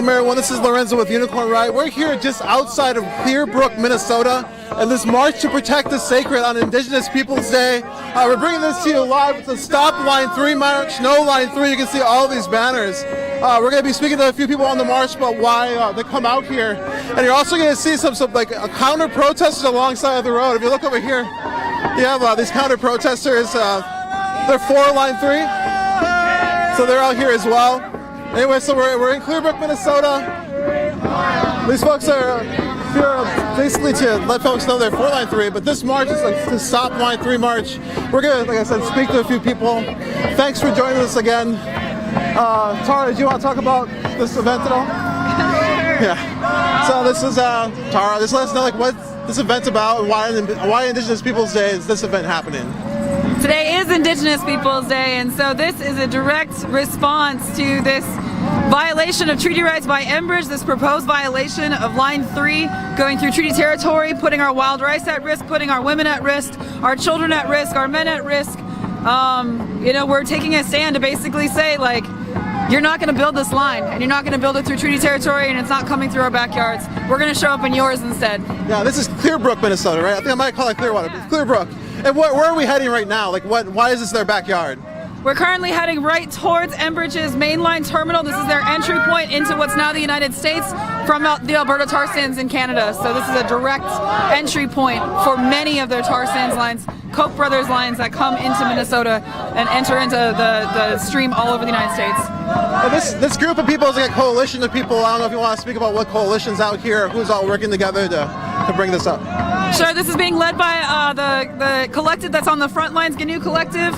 Welcome everyone, this is Lorenzo with Ginew Collective. We're here just outside of Clearbrook, Minnesota, and this march to protect the sacred on Indigenous Peoples Day. We're bringing this to you live. It's a Stop Line 3 march, no Line 3. You can see all these banners. We're going to be speaking to a few people on the march about why they come out here. And you're also going to see some like counter protesters alongside of the road. If you look over here, you have these counter protesters. They're for Line 3, so they're out here as well. Anyway, so we're in Clearbrook, Minnesota. These folks are here basically to let folks know they're for Line 3, but this march is like the Stop Line 3 march. We're going to, like I said, speak to a few people. Thanks for joining us again. Tara, do you want to talk about this event at all? Yeah. So this is Tara. Just let us know like what this event's about and why Indigenous Peoples Day is this event happening. Today is Indigenous Peoples Day, and so this is a direct response to this violation of treaty rights by Enbridge, this proposed violation of Line 3 going through treaty territory, putting our wild rice at risk, putting our women at risk, our children at risk, our men at risk. You know, we're taking a stand to basically say, like, you're not going to build this line, and you're not going to build it through treaty territory, and it's not coming through our backyards. We're going to show up in yours instead. Yeah, this is Clearbrook, Minnesota, right? I think I might call it Clearwater, but it's Clearbrook. And where are we heading right now? Like, why is this their backyard? We're currently heading right towards Enbridge's mainline terminal. This is their entry point into what's now the United States from the Alberta tar sands in Canada. So this is a direct entry point for many of their tar sands lines, Koch brothers lines that come into Minnesota and enter into the stream all over the United States. This group of people is like a coalition of people. I don't know if you want to speak about what coalition's out here, who's all working together to bring this up. Sure, this is being led by the collective that's on the Frontline, Ginew Collective.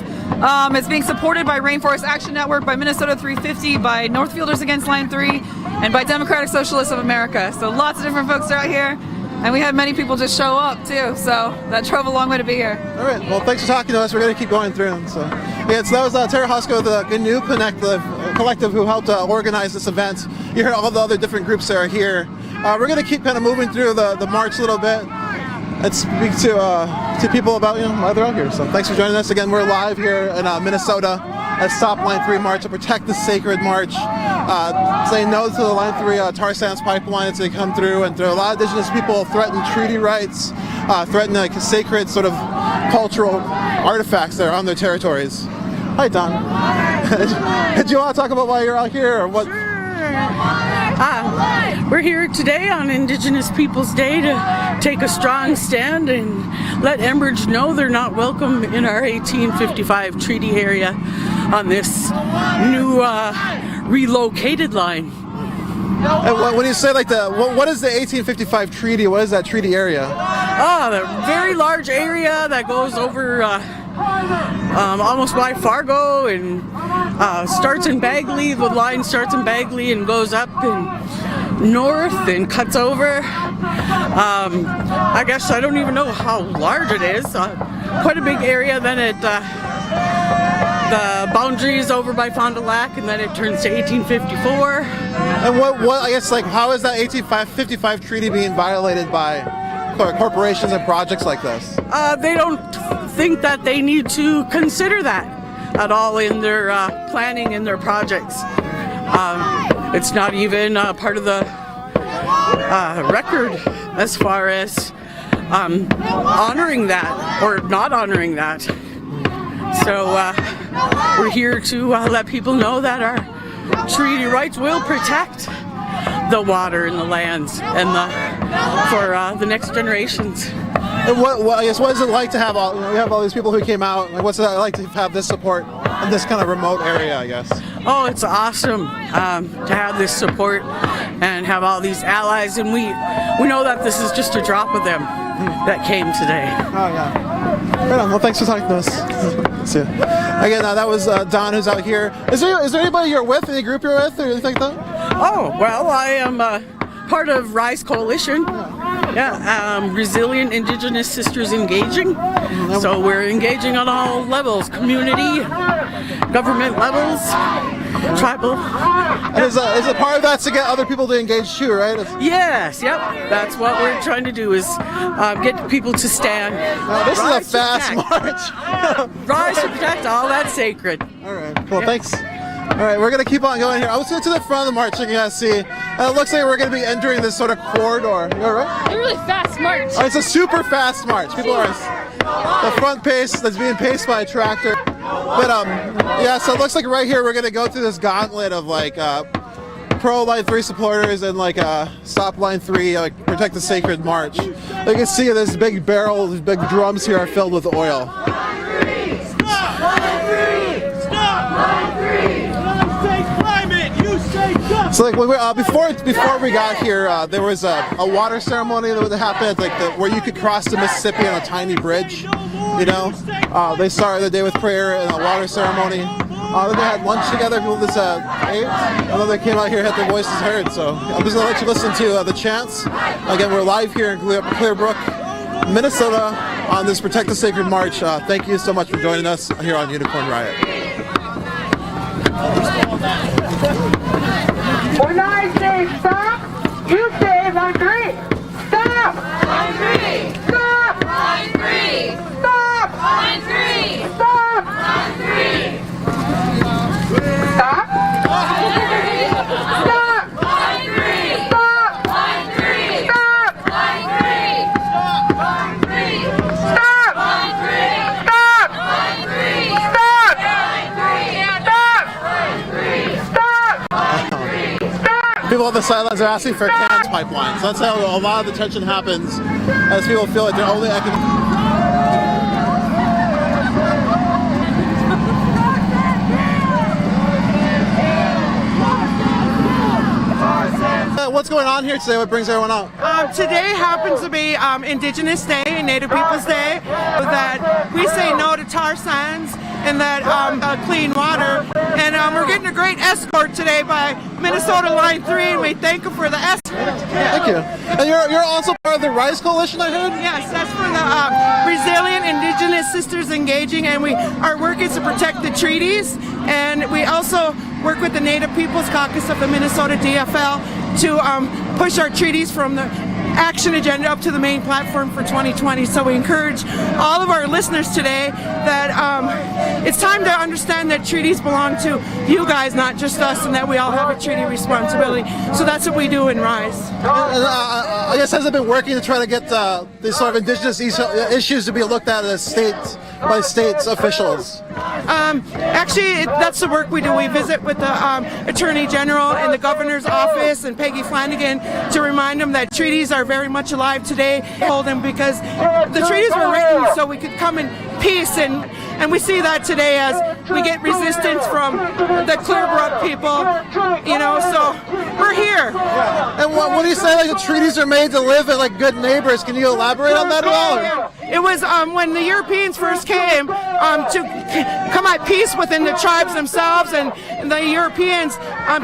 It's being supported by Rainforest Action Network, by Minnesota 350, by Northfielders Against Line 3, and by Democratic Socialists of America. So lots of different folks are out here, and we had many people just show up too, so that drove a long way to be here. All right, well, thanks for talking to us. We're going to keep going through. So, yeah, so that was Tara Hosko of the Ginew Collective who helped organize this event. You hear all the other different groups that are here. We're going to keep kind of moving through the march a little bit and speak to people about why they're out here. So thanks for joining us again. We're live here in Minnesota at Stop Line 3 march to protect the sacred march, saying no to the Line 3 tar sands pipeline as they come through, and a lot of Indigenous people threaten treaty rights, threaten like sacred sort of cultural artifacts that are on their territories. Hi, Don. Did you want to talk about why you're out here or what? We're here today on Indigenous Peoples Day to take a strong stand and let Enbridge know they're not welcome in our 1855 treaty area on this new relocated line. And when you say like what is the 1855 treaty? What is that treaty area? A very large area that goes over almost by Fargo and starts in Bagley. The line starts in Bagley and goes up and north and cuts over. I guess I don't even know how large it is. Quite a big area. Then the boundary is over by Fond du Lac, and then it turns to 1854. And what I guess like how is that 1855 treaty being violated by corporations and projects like this? They don't think that they need to consider that at all in their planning and their projects. It's not even part of the record as far as honoring that or not honoring that. So we're here to let people know that our treaty rights will protect the water and the lands and for the next generations. And what is it like to have we have all these people who came out? Like, what's it like to have this support in this kind of remote area, I guess? Oh, it's awesome to have this support and have all these allies, and we know that this is just a drop of them that came today. Oh yeah. Right on. Well, thanks for talking to us. See you. Again, that was Don who's out here. Is there anybody you're with? Any group you're with or anything like that? Oh well, I am part of Rise Coalition. Yeah, Resilient Indigenous Sisters Engaging. So we're engaging on all levels, community, government levels, tribal. And is a part of that to get other people to engage too, right? Yes, yep. That's what we're trying to do is get people to stand. This is a fast march. Rise to protect all that's sacred. All right, cool, thanks. All right, we're gonna keep on going here. I was going to the front of the march, you can guys see. And it looks like we're gonna be entering this sort of corridor. You all right? A really fast march. Oh, it's a super fast march. People are the front pace that's being paced by a tractor. But yeah, so it looks like right here we're gonna go through this gauntlet of like pro Line 3 supporters and like stop Line 3, like protect the sacred march. You can see this big barrel, these big drums here are filled with oil. So like when before we got here, there was a water ceremony that happened, like where you could cross the Mississippi on a tiny bridge. You know, they started the day with prayer and a water ceremony. Then they had lunch together. People just ate, and then they came out here and had their voices heard. So I'm just gonna let you listen to the chants. Again, we're live here in Clearbrook, Minnesota, on this Protect the Sacred March. Thank you so much for joining us here on Unicorn Riot. When I say stop, you say Line 3. Stop! Line 3. Stop! Line 3. Stop! Line 3. Stop! Line 3. Stop! Stop! Line 3. Stop! Line 3. Stop! Line 3. Line 3. Stop! Line 3. Stop! Line 3. Stop! Line 3. Stop! People on the sidelines are asking for cans pipelines. That's how a lot of the tension happens, as people feel like they're only What's going on here today? What brings everyone out? Today happens to be Indigenous Day and Native Peoples Day, that we say no to tar sands and that clean water. And we're getting a great escort today by Minnesota Line 3, and we thank them for the escort. Thank you. And you're also part of the RISE Coalition, I heard? Yes, that's for the Resilient Indigenous Sisters Engaging, and our work is to protect the treaties. And we also work with the Native Peoples Caucus of the Minnesota DFL to push our treaties from the action agenda up to the main platform for 2020. So we encourage all of our listeners today that it's time to understand that treaties belong to you guys, not just us, and that we all have a treaty responsibility. So that's what we do in RISE. I guess has it been working to try to get these sort of Indigenous issues to be looked at as by states officials? Actually, that's the work we do. We visit with the Attorney General and the Governor's Office and Peggy Flanagan to remind them that treaties are very much alive today. Hold them because the treaties were written so we could come in peace, and we see that today as we get resistance from the Clearbrook people, you know, so we're here. Yeah. And what do you say, like the treaties are made to live as like good neighbors? Can you elaborate on that at all? Or? It was when the Europeans first came to come at peace within the tribes themselves, and the Europeans,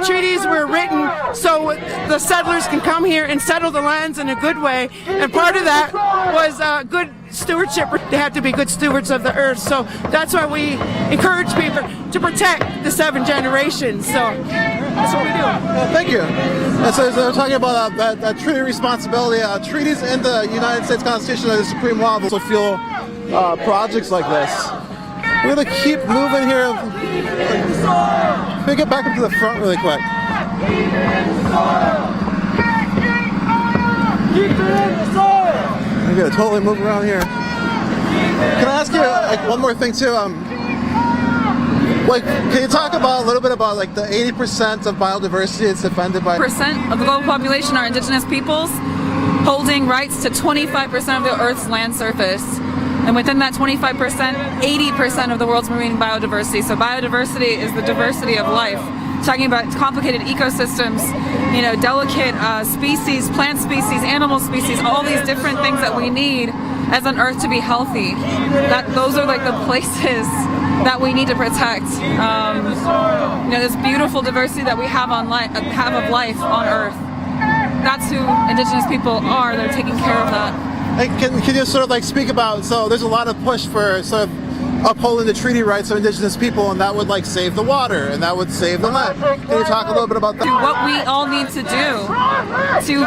treaties were written so the settlers can come here and settle the lands in a good way, and part of that was good stewardship. They have to be good stewards of the earth, so that's why we encourage people to protect the 7 generations. So that's what we do. Thank you. And so we're talking about that treaty responsibility. Treaties in the United States Constitution and the Supreme Law also fuel projects like this. We're going to keep moving here. Let me get back up to the front really quick. I'm going to totally move around here. Can I ask you like one more thing too? Like, can you talk about a little bit about like the 80% of biodiversity that's defended by % of the global population are indigenous peoples, holding rights to 25% of the Earth's land surface. And within that 25%, 80% of the world's marine biodiversity. So biodiversity is the diversity of life. Talking about complicated ecosystems, you know, delicate species, plant species, animal species, all these different things that we need as an Earth to be healthy. Those are like the places that we need to protect. You know, this beautiful diversity that we have of life on Earth. That's who Indigenous people are. They're taking care of that. And can you sort of like speak about, so there's a lot of push for sort of upholding the treaty rights of Indigenous people, and that would like save the water and that would save the land. Can you talk a little bit about that? What we all need to do to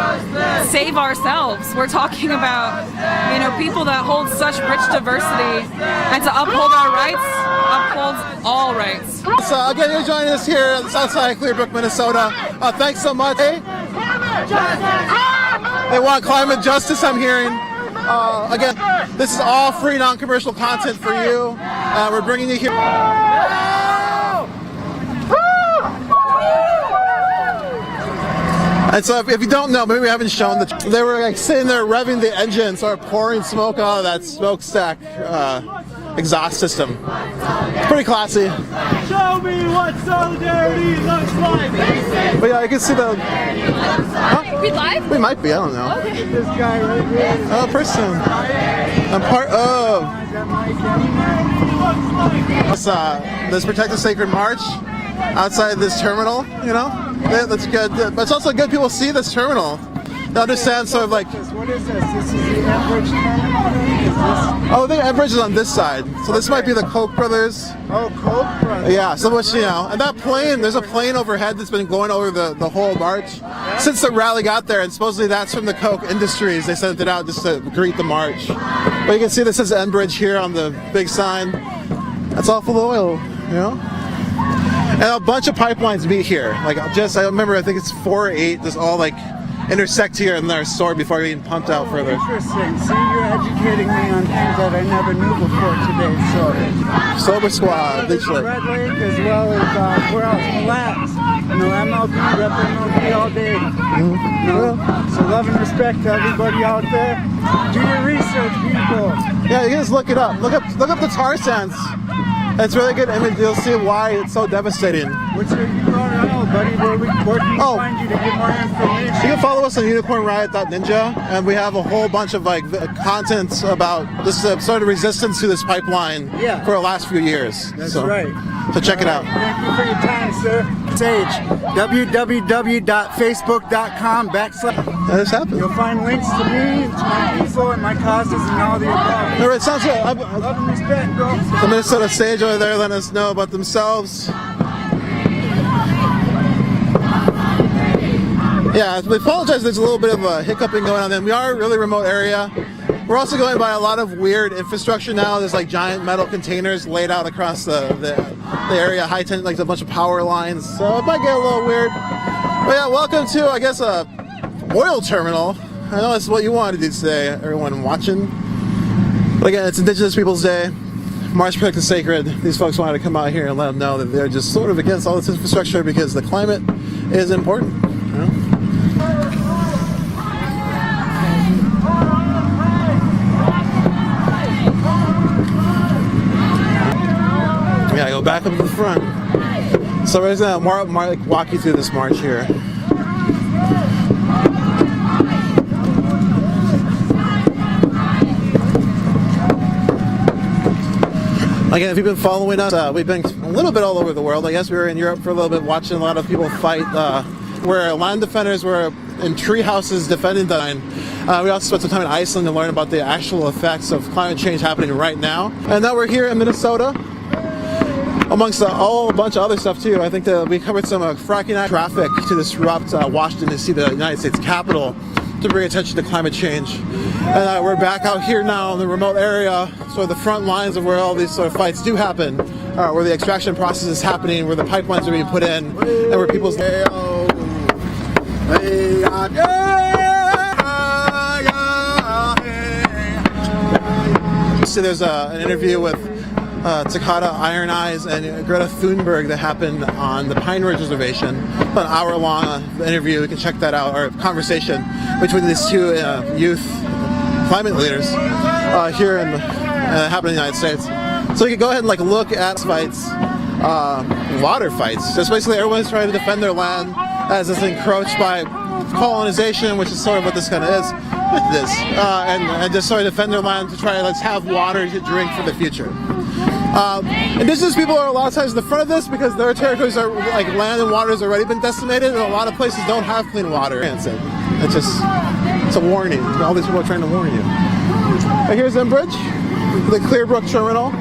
save ourselves. We're talking about, you know, people that hold such rich diversity, and to uphold our rights, upholds all rights. So again, you're joining us here on the south side of Clearbrook, Minnesota. Thanks so much. Hey? They want climate justice, I'm hearing. Again, this is all free, non-commercial content for you. We're bringing you here. And so if you don't know, maybe we haven't shown they were like sitting there revving the engine, sort of pouring smoke out of that smokestack exhaust system. It's pretty classy. Show me what solidarity looks like. But yeah, you can see the... Huh? We live? We might be, I don't know. Okay. This guy right here. Oh, person. I'm part of... This Protect the Sacred March outside this terminal, you know? Yeah, that's good. But it's also good people see this terminal. They understand sort of like... What is this? This is the Enbridge terminal? Is this... Oh, I think Enbridge is on this side. So this might be the Koch brothers. Oh, Koch brothers. Yeah, so much, you know. And that plane, there's a plane overhead that's been going over the whole march since the rally got there. And supposedly that's from the Koch Industries. They sent it out just to greet the march. But you can see this is Enbridge here on the big sign. That's all full of oil, you know? And a bunch of pipelines meet here. Like I remember, I think it's 4 or 8, just all like intersect here and they're stored before being pumped out further. Interesting. See, you're educating me on things that I never knew before today. So, Sober Squad, literally. Red Lake as well as where else? Mille Lacs. You know, MLB, rep MLB all day. You know, so love and respect to everybody out there. Do your research, people. Yeah, you can just look it up. Look up the tar sands. It's a really good image. You'll see why it's so devastating. What's your URL, buddy? Where can we find you to get more information? You can follow us on unicornriot.ninja, and we have a whole bunch of like content about this sort of resistance to this pipeline for the last few years. That's right. So check it out. Thank you for your time, sir. Sage, www.facebook.com/ That just happened. You'll find links to me, to my people, and my causes, and all the above. All right, sounds good. Love and respect, bro. The Minnesota Sage over there letting us know about themselves. Yeah, we apologize. There's a little bit of a hiccuping going on there. We are a really remote area. We're also going by a lot of weird infrastructure now. There's like giant metal containers laid out across the area, high tension, like a bunch of power lines. So it might get a little weird. But yeah, welcome to, I guess, a oil terminal. I know that's what you wanted to do today, everyone watching. But again, it's Indigenous Peoples Day. March Protect the Sacred. These folks wanted to come out here and let them know that they're just sort of against all this infrastructure because the climate is important. You know? Yeah, go back up to the front. So right now, Mark walk you through this march here. Again, if you've been following us, we've been a little bit all over the world. I guess we were in Europe for a little bit, watching a lot of people fight, where land defenders were in tree houses defending the land. We also spent some time in Iceland to learn about the actual effects of climate change happening right now. And now we're here in Minnesota, amongst a bunch of other stuff too. I think that we covered some fracking traffic to disrupt Washington D.C., the United States Capitol, to bring attention to climate change. And we're back out here now in the remote area, sort of the front lines of where all these sort of fights do happen, where the extraction process is happening, where the pipelines are being put in, and where people's... So there's an interview with Takata Iron Eyes and Greta Thunberg that happened on the Pine Ridge Reservation. An hour-long interview. You can check that out, or conversation between these two youth climate leaders here in happening in the United States. So you can go ahead and like look at fights, water fights. Just basically everyone's trying to defend their land as it's encroached by colonization, which is sort of what this kind of is with this, and just sort of defend their land to try to have water to drink for the future. Indigenous people are a lot of times in the front of this because their territories are like land and water has already been decimated, and a lot of places don't have clean water. It's a warning. All these people are trying to warn you. Right, here's Enbridge, the Clearbrook terminal.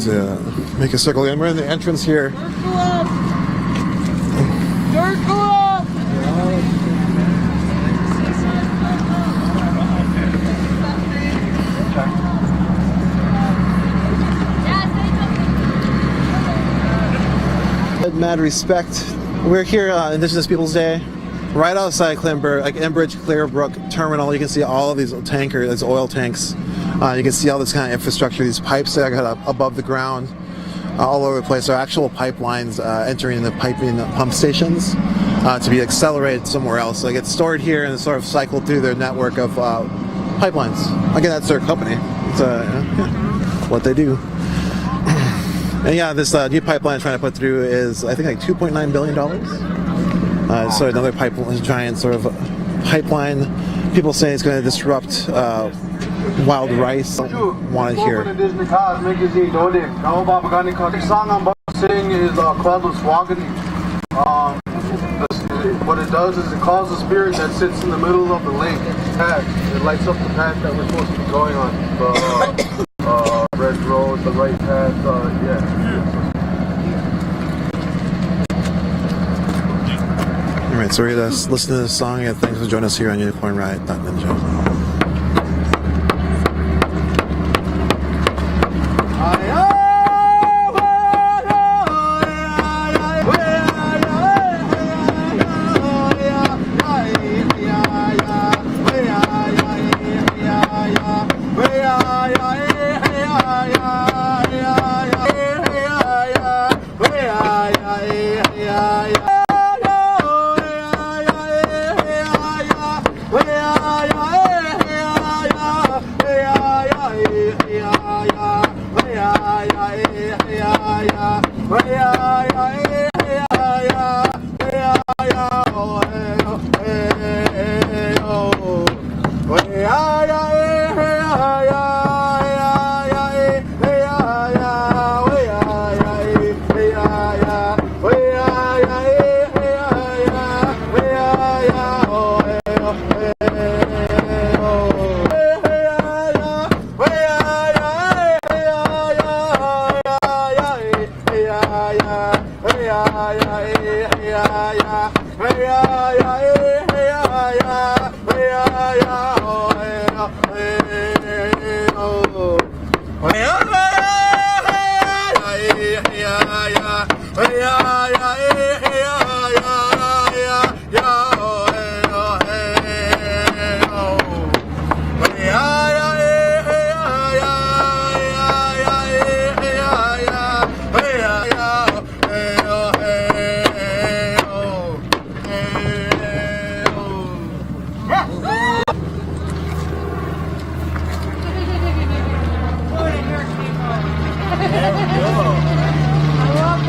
to make a circle. And we're in the entrance here. Mad respect. We're here Indigenous Peoples Day, right outside Clearbrook, like Enbridge Clearbrook terminal. You can see all of these tankers, these oil tanks. You can see all this kind of infrastructure, these pipes that are above the ground, all over the place. There are actual pipelines entering the piping pump stations to be accelerated somewhere else. So they get stored here and sort of cycled through their network of pipelines. Again, that's their company. It's what they do. And yeah, this new pipeline trying to put through is, I think, like $2.9 billion. So another pipeline, giant sort of pipeline. People say it's going to disrupt wild rice. Want to hear. What it does is it calls the spirit that sits in the middle of the lake path. It lights up the path that we're supposed to be going on. The red road, the right path, Alright, so we're going to listen to this song, and thanks for joining us here on UnicornRiot.Ninja. yeah.